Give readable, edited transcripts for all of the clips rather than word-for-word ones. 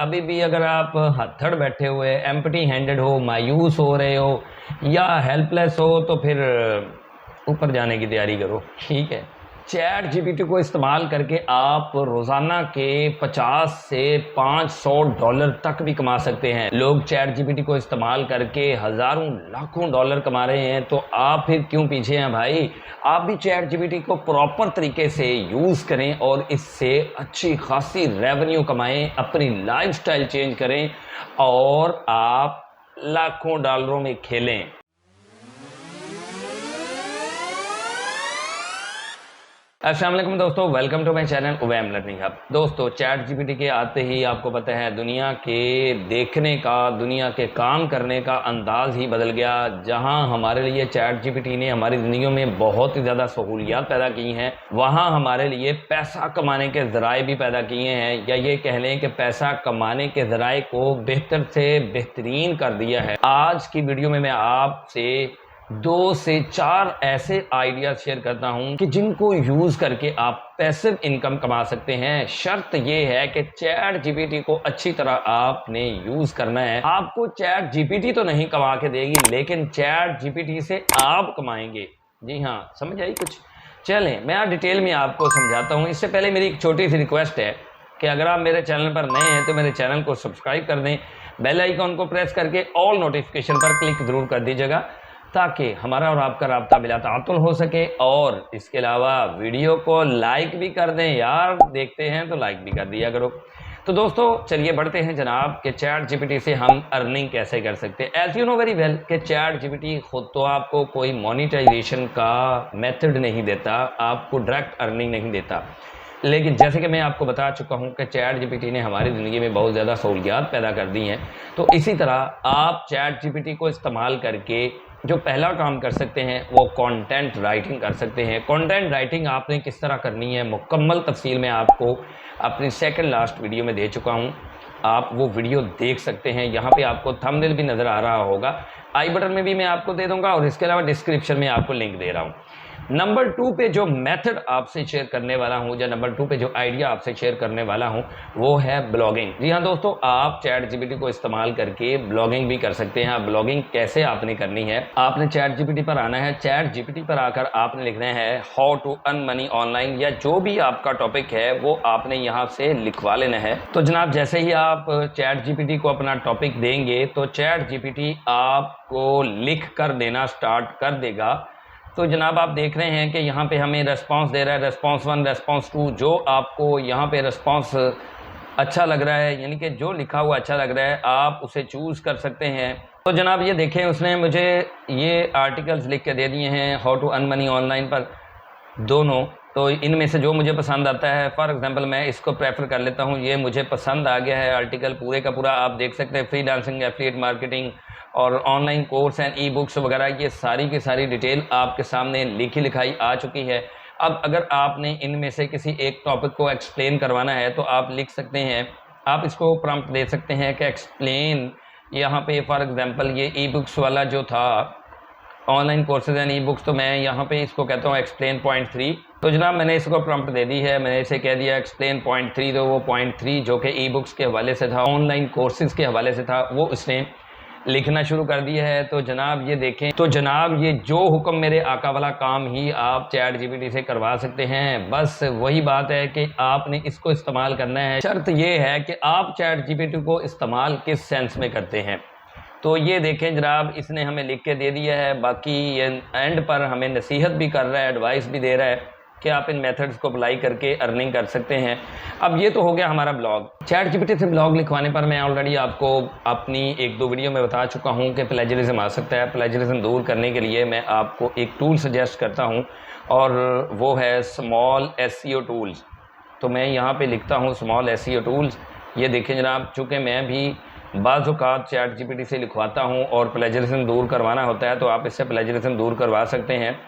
अभी भी अगर आप हथड़ बैठे हुए, एम्प्टी हैंडेड हो, मायूस हो रहे हो या हेल्पलेस हो तो फिर ऊपर जाने की तैयारी करो। ठीक है, चैट जीपीटी को इस्तेमाल करके आप रोज़ाना के 50 से $500 तक भी कमा सकते हैं। लोग चैट जीपीटी को इस्तेमाल करके हज़ारों लाखों डॉलर कमा रहे हैं, तो आप फिर क्यों पीछे हैं भाई। आप भी चैट जीपीटी को प्रॉपर तरीके से यूज़ करें और इससे अच्छी खासी रेवेन्यू कमाएं, अपनी लाइफस्टाइल चेंज करें और आप लाखों डॉलरों में खेलें। अस्सलाम वालेकुम दोस्तों, welcome to my channel Uwaim learning hub. दोस्तों, चैट जीपीटी के आते ही आपको पता है दुनिया के देखने का, दुनिया के काम करने का अंदाज ही बदल गया। जहां हमारे लिए चैट जीपीटी ने हमारी ज़िंदगी में बहुत ही ज़्यादा सहूलियात पैदा की हैं, वहां हमारे लिए पैसा कमाने के ज़राए भी पैदा किए हैं, या ये कह लें कि पैसा कमाने के ज़राए को बेहतर से बेहतरीन कर दिया है। आज की वीडियो में मैं आपसे 2 से 4 ऐसे आइडिया शेयर करता हूं कि जिनको यूज करके आप पैसिव इनकम कमा सकते हैं। शर्त यह है कि चैट जीपीटी को अच्छी तरह आपने यूज करना है। आपको चैट जीपीटी तो नहीं कमा के देगी, लेकिन चैट जीपीटी से आप कमाएंगे। जी हाँ, समझ आई कुछ? चलें, मैं आप डिटेल में आपको समझाता हूं। इससे पहले मेरी एक छोटी सी रिक्वेस्ट है कि अगर आप मेरे चैनल पर नए हैं तो मेरे चैनल को सब्सक्राइब कर दें, बेल आइकॉन को प्रेस करके ऑल नोटिफिकेशन पर क्लिक जरूर कर दीजिएगा, ताकि हमारा और आपका राब्ता बिला तातुल हो सके। और इसके अलावा वीडियो को लाइक भी कर दें यार, देखते हैं तो लाइक भी कर दिया करो। तो दोस्तों चलिए बढ़ते हैं जनाब कि चैट जीपीटी से हम अर्निंग कैसे कर सकते हैं। As you know very well कि चैट जीपीटी खुद तो आपको कोई मोनिटाइजेशन का मेथड नहीं देता, आपको डायरेक्ट अर्निंग नहीं देता, लेकिन जैसे कि मैं आपको बता चुका हूं कि चैट जीपीटी ने हमारी ज़िंदगी में बहुत ज़्यादा सहूलियात पैदा कर दी हैं। तो इसी तरह आप चैट जीपीटी को इस्तेमाल करके जो पहला काम कर सकते हैं वो कंटेंट राइटिंग कर सकते हैं। कंटेंट राइटिंग आपने किस तरह करनी है, मुकम्मल तफसील में आपको अपनी सेकंड लास्ट वीडियो में दे चुका हूं, आप वो वीडियो देख सकते हैं। यहाँ पे आपको थंबनेल भी नज़र आ रहा होगा, आई बटन में भी मैं आपको दे दूंगा और इसके अलावा डिस्क्रिप्शन में आपको लिंक दे रहा हूँ। नंबर 2 पे जो मेथड आपसे शेयर करने वाला हूं, या नंबर 2 पे जो आइडिया आपसे शेयर करने वाला हूं, वो है ब्लॉगिंग। जी हाँ दोस्तों, आप चैट जीपीटी को इस्तेमाल करके ब्लॉगिंग भी कर सकते हैं। ब्लॉगिंग कैसे आपने करनी है, आपने चैट जीपीटी पर आना है। चैट जीपीटी पर आकर आपने लिखना है how to earn money online, या जो भी आपका टॉपिक है वो आपने यहाँ से लिखवा लेना है। तो जनाब जैसे ही आप चैट जीपीटी को अपना टॉपिक देंगे तो चैट जीपीटी आपको लिख कर देना स्टार्ट कर देगा। तो जनाब आप देख रहे हैं कि यहाँ पे हमें रेस्पॉन्स दे रहा है, रेस्पॉन्स 1, रेस्पॉन्स 2। जो आपको यहाँ पे रेस्पॉन्स अच्छा लग रहा है, यानी कि जो लिखा हुआ अच्छा लग रहा है, आप उसे चूज़ कर सकते हैं। तो जनाब ये देखें, उसने मुझे ये आर्टिकल्स लिख के दे दिए हैं how to earn money online पर, दोनों। तो इनमें से जो मुझे पसंद आता है, फॉर एग्जांपल मैं इसको प्रेफर कर लेता हूँ। ये मुझे पसंद आ गया है आर्टिकल पूरे का पूरा। आप देख सकते हैं फ्रीलांसिंग, एफिलिएट मार्केटिंग और online course and e books वगैरह, ये सारी की सारी डिटेल आपके सामने लिखी लिखाई आ चुकी है। अब अगर आपने इनमें से किसी एक टॉपिक को एक्सप्लेन करवाना है तो आप लिख सकते हैं, आप इसको प्रॉम्प्ट दे सकते हैं कि एक्सप्लेन। यहाँ पे फॉर एग्जांपल ये ई बुक्स वाला जो था, online courses and e books, तो मैं यहाँ पे इसको कहता हूँ एक्सप्लेन पॉइंट 3। तो जनाब मैंने इसको प्रॉम्प्ट दे दी है, मैंने इसे कह दिया एक्सप्लेन पॉइंट 3। तो वो पॉइंट 3 जो कि ई बुक्स के हवाले से था, ऑनलाइन कोर्सेज के हवाले से था, वो उसने लिखना शुरू कर दिया है। तो जनाब ये देखें, तो जनाब ये जो हुक्म मेरे आका वाला काम ही आप चैट जीपीटी से करवा सकते हैं। बस वही बात है कि आपने इसको इस्तेमाल करना है। शर्त ये है कि आप चैट जीपीटी को इस्तेमाल किस सेंस में करते हैं। तो ये देखें जनाब, इसने हमें लिख के दे दिया है। बाकी ये एंड पर हमें नसीहत भी कर रहा है, एडवाइस भी दे रहा है कि आप इन मेथड्स को अप्लाई करके अर्निंग कर सकते हैं। अब ये तो हो गया हमारा ब्लॉग। चैट जीपीटी से ब्लॉग लिखवाने पर मैं ऑलरेडी आपको अपनी 1-2 वीडियो में बता चुका हूँ कि प्लेजरिज्म आ सकता है। प्लेजरिज्म दूर करने के लिए मैं आपको एक टूल सजेस्ट करता हूँ, और वो है स्मॉल एसईओ टूल्स। तो मैं यहाँ पे लिखता हूँ स्मॉल एसईओ टूल्स। ये देखें जनाब, चूँकि मैं भी बाज़ औक़ात चैट जीपीटी से लिखवाता हूँ और प्लेजरिज्म दूर करवाना होता है, तो आप इससे प्लेजरिज्म दूर करवा सकते हैं।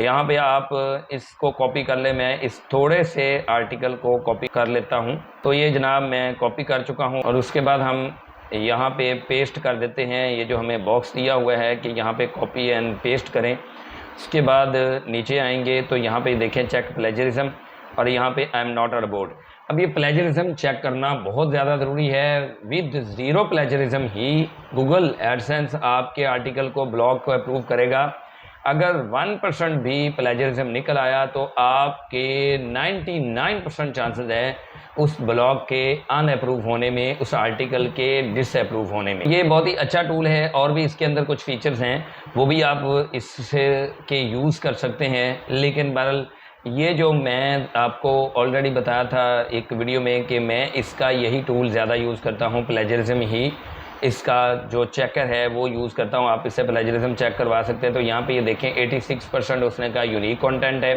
यहाँ पे आप इसको कॉपी कर ले। मैं इस थोड़े से आर्टिकल को कॉपी कर लेता हूँ। तो ये जनाब मैं कॉपी कर चुका हूँ, और उसके बाद हम यहाँ पे पेस्ट कर देते हैं। ये जो हमें बॉक्स दिया हुआ है कि यहाँ पे कॉपी एंड पेस्ट करें। उसके बाद नीचे आएंगे तो यहाँ पे देखें चेक प्लेजरिज्म, और यहाँ पे I am not a robot. अब ये प्लेजरिज्म चेक करना बहुत ज़्यादा ज़रूरी है। With zero plagiarism he Google AdSense आपके आर्टिकल को, ब्लॉग को अप्रूव करेगा। अगर 1% भी प्लेजरिज्म निकल आया तो आपके 99% चांसेस है उस ब्लॉग के अनअप्रूव होने में, उस आर्टिकल के डिसअप्रूव होने में। ये बहुत ही अच्छा टूल है और भी इसके अंदर कुछ फीचर्स हैं वो भी आप इससे के यूज़ कर सकते हैं। लेकिन बहरहाल ये जो मैं आपको ऑलरेडी बताया था एक वीडियो में कि मैं इसका यही टूल ज़्यादा यूज़ करता हूँ, प्लेजरिज्म ही इसका जो चेकर है वो यूज़ करता हूँ। आप इससे प्लेजरिज्म चेक करवा सकते हैं। तो यहाँ पे ये देखें 86% उसने कहा यूनिक कंटेंट है।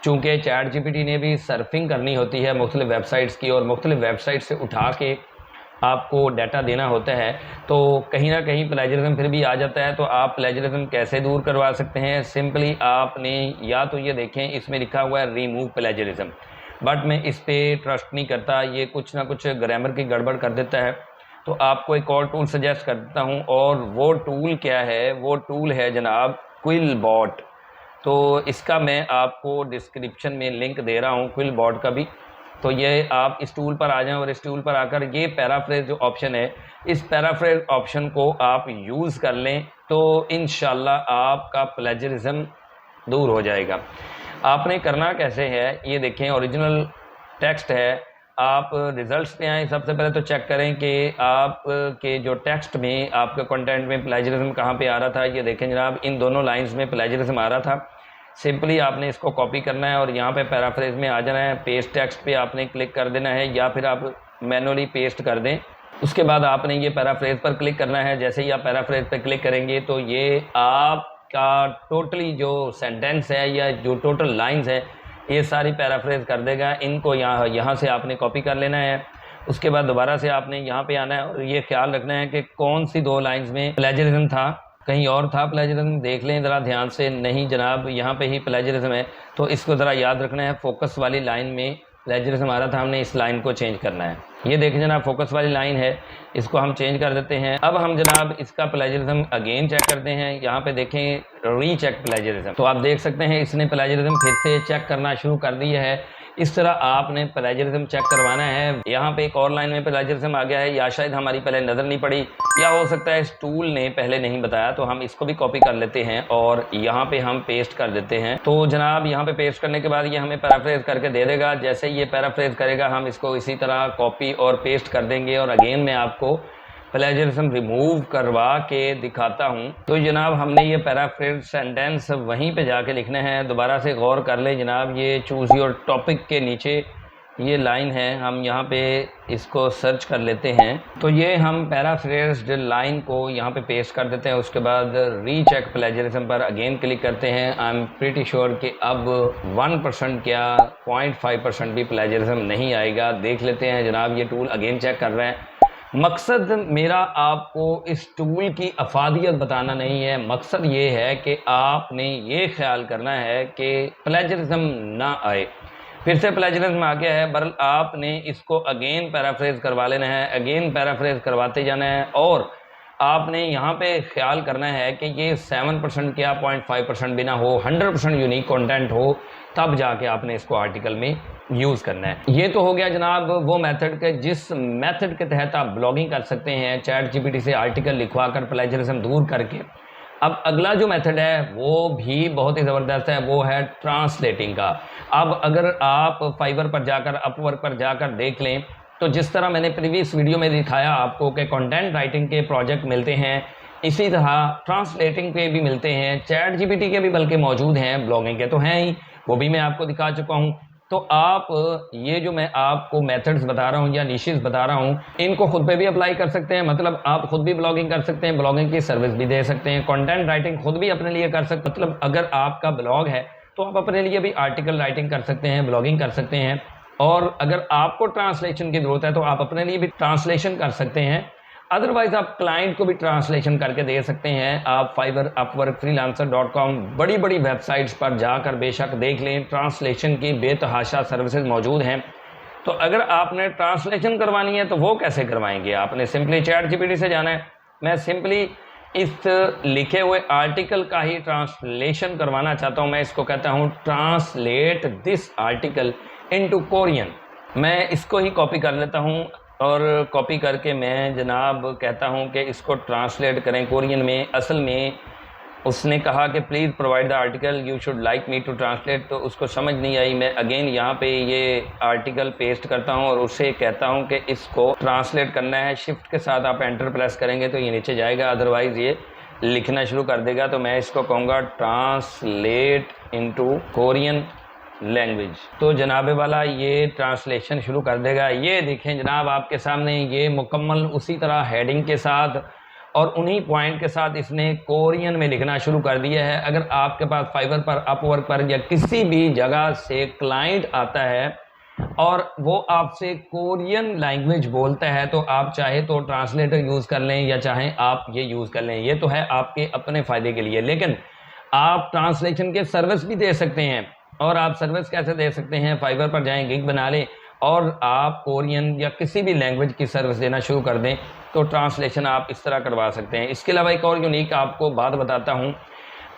चूँकि चैट जीपीटी ने भी सर्फिंग करनी होती है मुख्तलिफ वेबसाइट्स की और मुख्तलिफ वेबसाइट से उठा के आपको डाटा देना होता है, तो कहीं ना कहीं प्लेजरिज्म फिर भी आ जाता है। तो आप प्लेजरिज्म कैसे दूर करवा सकते हैं? सिंपली आपने या तो ये देखें, इसमें लिखा हुआ है रिमूव प्लेजरिज्म, बट मैं इस पर ट्रस्ट नहीं करता, ये कुछ ना कुछ ग्रामर की गड़बड़ कर देता है। तो आपको एक और टूल सजेस्ट कर देता हूँ, और वो टूल क्या है? वो टूल है जनाब क्विलबॉट। तो इसका मैं आपको डिस्क्रिप्शन में लिंक दे रहा हूँ, क्विलबॉट का भी। तो ये आप इस टूल पर आ जाएं और इस टूल पर आकर ये पैराफ्रेज जो ऑप्शन है, इस पैराफ्रेज ऑप्शन को आप यूज़ कर लें तो इंशाल्लाह आपका प्लेजरिज्म दूर हो जाएगा। आपने करना कैसे है ये देखें, ओरिजिनल टेक्स्ट है। आप रिजल्ट्स पे आएँ, सबसे पहले तो चेक करें कि आप के जो टेक्स्ट में आपके कंटेंट में प्लेजरिज्म कहाँ पे आ रहा था। ये देखें जनाब, इन दोनों लाइंस में प्लेजरिज्म आ रहा था। सिंपली आपने इसको कॉपी करना है और यहाँ पे पैराफ्रेज में आ जाना है। पेस्ट टेक्स्ट पे आपने क्लिक कर देना है या फिर आप मैनुअली पेस्ट कर दें। उसके बाद आपने ये पैराफ्रेज पर क्लिक करना है। जैसे ही आप पैराफ्रेज पर क्लिक करेंगे तो ये आपका टोटली जो सेंटेंस है या जो टोटल लाइन्स है ये सारी पैराफ्रेज कर देगा। इनको यहाँ से आपने कॉपी कर लेना है। उसके बाद दोबारा से आपने यहाँ पे आना है और ये ख्याल रखना है कि कौन सी दो लाइन्स में प्लेजरिज्म था, कहीं और था प्लेजरिज्म, देख लें ज़रा ध्यान से। नहीं जनाब, यहाँ पे ही प्लेजरिज्म है, तो इसको ज़रा याद रखना है। फोकस वाली लाइन में प्लेजरिज्म आ रहा था, हमने इस लाइन को चेंज करना है। ये देखें जनाब, फोकस वाली लाइन है, इसको हम चेंज कर देते हैं। अब हम जनाब इसका प्लेजरिज्म अगेन चेक करते हैं। यहाँ पे देखें रीचेक प्लेजरिज्म, तो आप देख सकते हैं इसने प्लेजरिज्म फिर से चेक करना शुरू कर दिया है। इस तरह आपने प्लेजरिज्म चेक करवाना है। यहाँ पे एक और लाइन में प्लेजरिज्म आ गया है, या शायद हमारी पहले नज़र नहीं पड़ी, या हो सकता है इस टूल ने पहले नहीं बताया। तो हम इसको भी कॉपी कर लेते हैं और यहाँ पे हम पेस्ट कर देते हैं। तो जनाब यहाँ पे पेस्ट करने के बाद ये हमें पैराफ्रेज करके दे देगा। जैसे ये पैराफ्रेज करेगा हम इसको इसी तरह कॉपी और पेस्ट कर देंगे और अगेन मैं आपको प्लेजरिज्म रिमूव करवा के दिखाता हूँ। तो जनाब हमने ये पैराफ्रेज सेंटेंस वहीं पे जाके लिखना है। दोबारा से गौर कर ले जनाब, ये चूज़ योर टॉपिक के नीचे ये लाइन है, हम यहाँ पे इसको सर्च कर लेते हैं। तो ये हम पैराफ्रेज्ड लाइन को यहाँ पे पेस्ट कर देते हैं। उसके बाद रीचेक प्लेजरिज्म पर अगेन क्लिक करते हैं। आई एम प्रीटी श्योर कि अब 1% क्या 0.5% भी प्लेजरिज्म नहीं आएगा। देख लेते हैं जनाब, ये टूल अगेन चेक कर रहे हैं। मकसद मेरा आपको इस टूल की अफादियत बताना नहीं है, मकसद ये है कि आपने ये ख्याल करना है कि प्लेजरिज्म ना आए। फिर से प्लेजरिज्म आ गया है, बरल आपने इसको अगेन पैराफ्रेज करवा लेना है, अगेन पैराफ्रेज करवाते जाना है। और आपने यहाँ पे ख्याल करना है कि ये 7% क्या 0.5% भी ना हो, 100% यूनिक कंटेंट हो, तब जाके आपने इसको आर्टिकल में यूज़ करना है। ये तो हो गया जनाब वो मेथड के जिस मेथड के तहत आप ब्लॉगिंग कर सकते हैं चैट जीपीटी से आर्टिकल लिखवा कर प्लेजरिज्म दूर करके। अब अगला जो मेथड है वो भी बहुत ही ज़बरदस्त है, वो है ट्रांसलेटिंग का। अब अगर आप फाइवर पर जाकर, अपवर्क पर जाकर देख लें तो जिस तरह मैंने प्रीवियस वीडियो में दिखाया आपको कि कंटेंट राइटिंग के प्रोजेक्ट मिलते हैं, इसी तरह ट्रांसलेटिंग के भी मिलते हैं। चैट जीपीटी के भी बल्कि मौजूद हैं, ब्लॉगिंग के तो हैं ही, वो भी मैं आपको दिखा चुका हूँ। तो आप ये जो मैं आपको मेथड्स बता रहा हूँ या निशेस बता रहा हूँ, इनको खुद पे भी अप्लाई कर सकते हैं। मतलब आप खुद भी ब्लॉगिंग कर सकते हैं, ब्लॉगिंग की सर्विस भी दे सकते हैं, कंटेंट राइटिंग खुद भी अपने लिए कर सकते हैं। मतलब अगर आपका ब्लॉग है तो आप अपने लिए भी आर्टिकल राइटिंग कर सकते हैं, ब्लॉगिंग कर सकते हैं। और अगर आपको ट्रांसलेशन की ज़रूरत है तो आप अपने लिए भी ट्रांसलेशन कर सकते हैं। अदरवाइज आप क्लाइंट को भी ट्रांसलेशन करके दे सकते हैं। आप फाइवर, अपवर्क, freelancer.com बड़ी बड़ी वेबसाइट्स पर जाकर बेशक देख लें, ट्रांसलेशन की बेतहाशा सर्विसेज मौजूद हैं। तो अगर आपने ट्रांसलेशन करवानी है तो वो कैसे करवाएंगे? आपने सिंपली चैट जीपीटी से जाना है। मैं सिंपली इस लिखे हुए आर्टिकल का ही ट्रांसलेशन करवाना चाहता हूँ। मैं इसको कहता हूँ translate this article into Korean. मैं इसको ही कॉपी कर लेता हूँ और कॉपी करके मैं जनाब कहता हूँ कि इसको ट्रांसलेट करें कोरियन में। असल में उसने कहा कि please provide the article you should like me to translate, तो उसको समझ नहीं आई। मैं अगेन यहाँ पे ये आर्टिकल पेस्ट करता हूँ और उसे कहता हूँ कि इसको ट्रांसलेट करना है। शिफ्ट के साथ आप एंटर प्रेस करेंगे तो ये नीचे जाएगा, अदरवाइज़ ये लिखना शुरू कर देगा। तो मैं इसको कहूँगा ट्रांसलेट इनटू कोरियन लैंग्वेज, तो जनाबे वाला ये ट्रांसलेशन शुरू कर देगा। ये देखें जनाब आपके सामने ये मुकम्मल उसी तरह हेडिंग के साथ और उन्हीं पॉइंट के साथ इसने कोरियन में लिखना शुरू कर दिया है। अगर आपके पास फाइवर पर, अपवर्क पर या किसी भी जगह से क्लाइंट आता है और वो आपसे कोरियन लैंग्वेज बोलता है तो आप चाहे तो ट्रांसलेटर यूज़ कर लें या चाहें आप ये यूज़ कर लें, ये तो है आपके अपने फ़ायदे के लिए। लेकिन आप ट्रांसलेशन के सर्विस भी दे सकते हैं। और आप सर्विस कैसे दे सकते हैं? फाइवर पर जाएं, गिग बना लें और आप कोरियन या किसी भी लैंग्वेज की सर्विस देना शुरू कर दें तो ट्रांसलेशन आप इस तरह करवा सकते हैं। इसके अलावा एक और यूनिक आपको बात बताता हूं,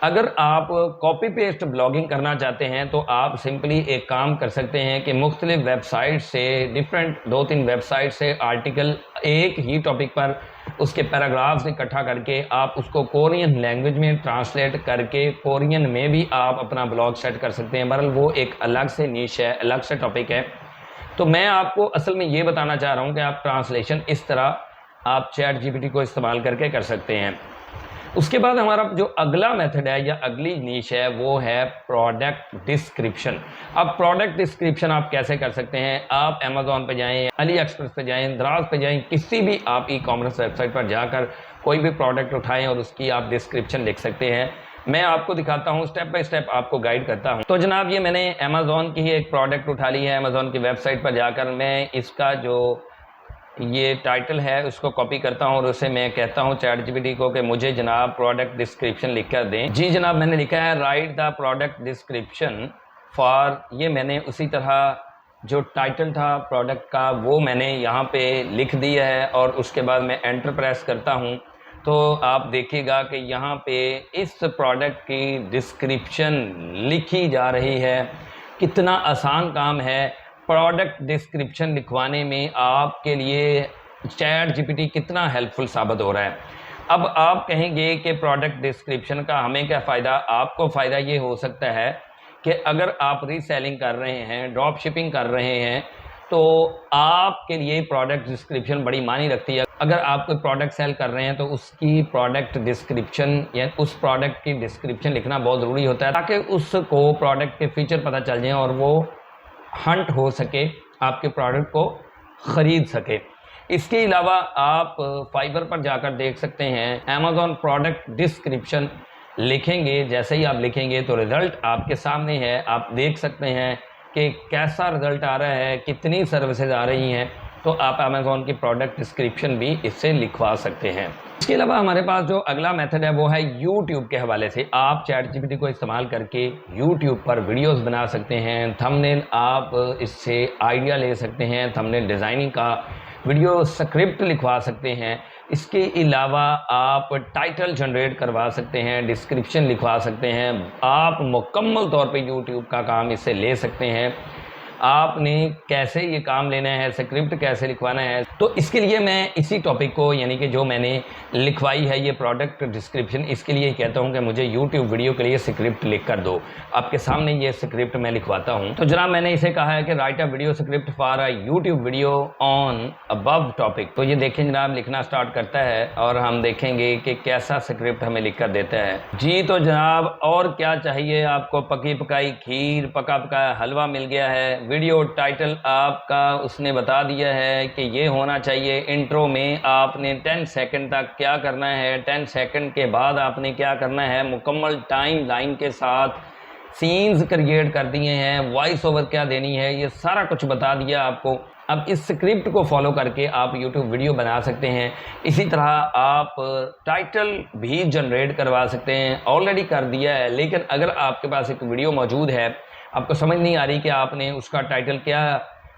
अगर आप कॉपी पेस्ट ब्लॉगिंग करना चाहते हैं तो आप सिंपली एक काम कर सकते हैं कि मुख्तलिफ वेबसाइट से, डिफरेंट 2-3 वेबसाइट से आर्टिकल एक ही टॉपिक पर उसके पैराग्राफ्स इकट्ठा करके आप उसको कोरियन लैंग्वेज में ट्रांसलेट करके कोरियन में भी आप अपना ब्लॉग सेट कर सकते हैं। बहरहाल वो एक अलग से नीश है, अलग से टॉपिक है। तो मैं आपको असल में ये बताना चाह रहा हूँ कि आप ट्रांसलेशन इस तरह आप चैट जीपीटी को इस्तेमाल करके कर सकते हैं। उसके बाद हमारा जो अगला मेथड है या अगली नीश है वो है प्रोडक्ट डिस्क्रिप्शन। अब प्रोडक्ट डिस्क्रिप्शन आप कैसे कर सकते हैं? आप अमेज़ॉन पे जाएं, अली एक्सप्रेस पे जाएं, दराज पे जाएं, किसी भी आप ई कॉमर्स वेबसाइट पर जाकर कोई भी प्रोडक्ट उठाएं और उसकी आप डिस्क्रिप्शन लिख सकते हैं। मैं आपको दिखाता हूँ, स्टेप बाय स्टेप आपको गाइड करता हूँ। तो जनाब ये मैंने अमेज़ॉन की ही एक प्रोडक्ट उठा ली है। अमेज़ॉन की वेबसाइट पर जाकर मैं इसका जो ये टाइटल है उसको कॉपी करता हूँ और उसे मैं कहता हूँ चैट जीपीटी को कि मुझे जनाब प्रोडक्ट डिस्क्रिप्शन लिख कर दें। जी जनाब मैंने लिखा है right the product description for, ये मैंने उसी तरह जो टाइटल था प्रोडक्ट का वो मैंने यहाँ पे लिख दिया है और उसके बाद मैं एंटर प्रेस करता हूँ तो आप देखिएगा कि यहाँ पे इस प्रोडक्ट की डिस्क्रिप्शन लिखी जा रही है। कितना आसान काम है प्रोडक्ट डिस्क्रिप्शन लिखवाने में, आपके लिए चैट जीपीटी कितना हेल्पफुल साबित हो रहा है। अब आप कहेंगे कि प्रोडक्ट डिस्क्रिप्शन का हमें क्या फ़ायदा? आपको फ़ायदा ये हो सकता है कि अगर आप रीसेलिंग कर रहे हैं, ड्रॉप शिपिंग कर रहे हैं तो आपके लिए प्रोडक्ट डिस्क्रिप्शन बड़ी मानी रखती है। अगर आप कोई प्रोडक्ट सेल कर रहे हैं तो उसकी प्रोडक्ट डिस्क्रिप्शन या उस प्रोडक्ट की डिस्क्रिप्शन लिखना बहुत ज़रूरी होता है ताकि उसको प्रोडक्ट के फीचर पता चल जाएँ और वो हंट हो सके, आपके प्रोडक्ट को ख़रीद सके। इसके अलावा आप फाइवर पर जाकर देख सकते हैं अमेज़ॉन प्रोडक्ट डिस्क्रिप्शन लिखेंगे, जैसे ही आप लिखेंगे तो रिज़ल्ट आपके सामने है। आप देख सकते हैं कि कैसा रिज़ल्ट आ रहा है, कितनी सर्विसेज आ रही हैं। तो आप अमेज़ॉन की प्रोडक्ट डिस्क्रिप्शन भी इससे लिखवा सकते हैं। इसके अलावा हमारे पास जो अगला मेथड है वो है यूट्यूब के हवाले से। आप चैट जीपीटी को इस्तेमाल करके यूट्यूब पर वीडियोस बना सकते हैं। थंबनेल आप इससे आइडिया ले सकते हैं, थंबनेल डिज़ाइनिंग का, वीडियो स्क्रिप्ट लिखवा सकते हैं। इसके अलावा आप टाइटल जनरेट करवा सकते हैं, डिस्क्रिप्शन लिखवा सकते हैं। आप मुकम्मल तौर पे यूट्यूब का काम इससे ले सकते हैं। आपने कैसे ये काम लेना है, स्क्रिप्ट कैसे लिखवाना है, तो इसके लिए मैं इसी टॉपिक को यानी कि जो मैंने लिखवाई है ये प्रोडक्ट डिस्क्रिप्शन, इसके लिए कहता हूं कि मुझे यूट्यूब वीडियो के लिए स्क्रिप्ट लिख कर दो। आपके सामने ये स्क्रिप्ट मैं लिखवाता हूं। तो जनाब मैंने इसे कहा है कि right a video script for a YouTube video on above topic. तो ये देखें जनाब लिखना स्टार्ट करता है और हम देखेंगे कि कैसा स्क्रिप्ट हमें लिख कर देता है। जी तो जनाब और क्या चाहिए आपको? पकी पकाई खीर, पका पकाया हलवा मिल गया है। वीडियो टाइटल आपका उसने बता दिया है कि ये होना चाहिए। इंट्रो में आपने 10 सेकंड तक क्या करना है, 10 सेकंड के बाद आपने क्या करना है, मुकम्मल टाइम लाइन के साथ सीन्स क्रिएट कर दिए हैं, वॉइस ओवर क्या देनी है, ये सारा कुछ बता दिया आपको। अब इस स्क्रिप्ट को फॉलो करके आप यूट्यूब वीडियो बना सकते हैं। इसी तरह आप टाइटल भी जनरेट करवा सकते हैं, ऑलरेडी कर दिया है। लेकिन अगर आपके पास एक वीडियो मौजूद है, आपको समझ नहीं आ रही कि आपने उसका टाइटल क्या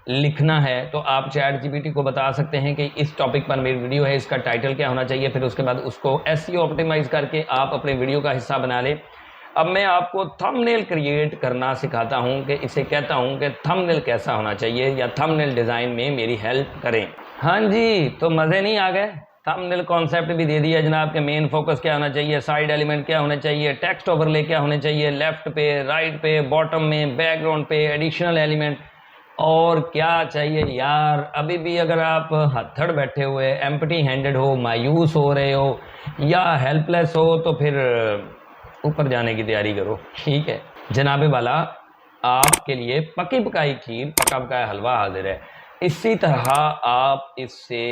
लिखना है, तो आप चैट जीपीटी को बता सकते हैं कि इस टॉपिक पर मेरी वीडियो है, इसका टाइटल क्या होना चाहिए। फिर उसके बाद उसको एसईओ ऑप्टिमाइज़ करके आप अपने वीडियो का हिस्सा बना लें। अब मैं आपको थंबनेल क्रिएट करना सिखाता हूं कि इसे कहता हूं कि थंबनेल कैसा होना चाहिए या थंबनेल डिज़ाइन में मेरी हेल्प करें। हाँ जी, तो मज़े नहीं आ गए? थंबनेल कॉन्सेप्ट भी दे दिया जनाब के मेन फोकस क्या होना चाहिए, साइड एलिमेंट क्या होने चाहिए, टेक्स्ट ओवरले क्या होने चाहिए, लेफ्ट पे, राइट पे, बॉटम में, बैकग्राउंड पे, एडिशनल एलिमेंट और क्या चाहिए यार। अभी भी अगर आप हथड़ बैठे हुए, एम्प्टी हैंडेड हो, मायूस हो रहे हो या हेल्पलेस हो तो फिर ऊपर जाने की तैयारी करो। ठीक है जनाबे वाला, आपके लिए पकी पकाई खीर, पका पकाया हलवा हाजिर है। इसी तरह आप इससे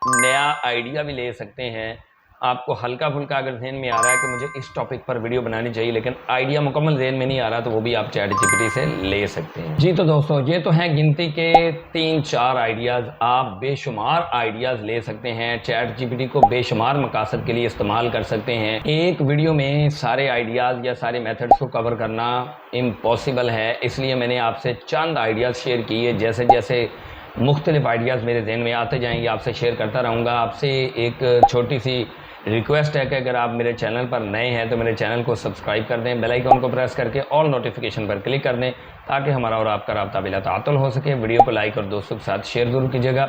नया आइडिया भी ले सकते हैं। आपको हल्का फुल्का अगर जहन में आ रहा है कि मुझे इस टॉपिक पर वीडियो बनानी चाहिए लेकिन आइडिया मुकम्मल जहन में नहीं आ रहा, तो वो भी आप चैट जीपीटी से ले सकते हैं। जी तो दोस्तों, ये तो हैं गिनती के 3-4 आइडियाज़। आप बेशुमार आइडियाज़ ले सकते हैं, चैट जीपीटी को बेशुमार मकासद के लिए इस्तेमाल कर सकते हैं। एक वीडियो में सारे आइडियाज़ या सारे मेथड्स को कवर करना इम्पॉसिबल है, इसलिए मैंने आपसे चंद आइडियाज़ शेयर किए। जैसे जैसे मुख्तलिफ आइडियाज़ मेरे जहन में आते जाएंगे आपसे शेयर करता रहूँगा। आपसे एक छोटी सी रिक्वेस्ट है कि अगर आप मेरे चैनल पर नए हैं तो मेरे चैनल को सब्सक्राइब कर दें, बेल आइकन को प्रेस करके ऑल नोटिफिकेशन पर क्लिक कर दें ताकि हमारा और आपका राब्ता बिला तातुल हो सके। वीडियो को लाइक और दोस्तों के साथ शेयर जरूर कीजिएगा।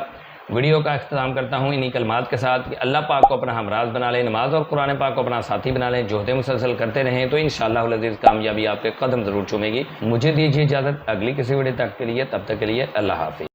वीडियो का इख्तिताम करता हूँ इन्हीं कलमात के साथ कि अल्लाह पाक को अपना हमराज बना लें, नमाज और कुरान पाक को अपना साथी बना लें, जोहदे मुसलसल करते रहें तो इंशाअल्लाह अज़ीज़ कामयाबी आपके कदम ज़रूर चूमेगी। मुझे दीजिए इजाज़त अगली किसी वीडियो तक के लिए, तब तक के लिए अल्लाह हाफिज़।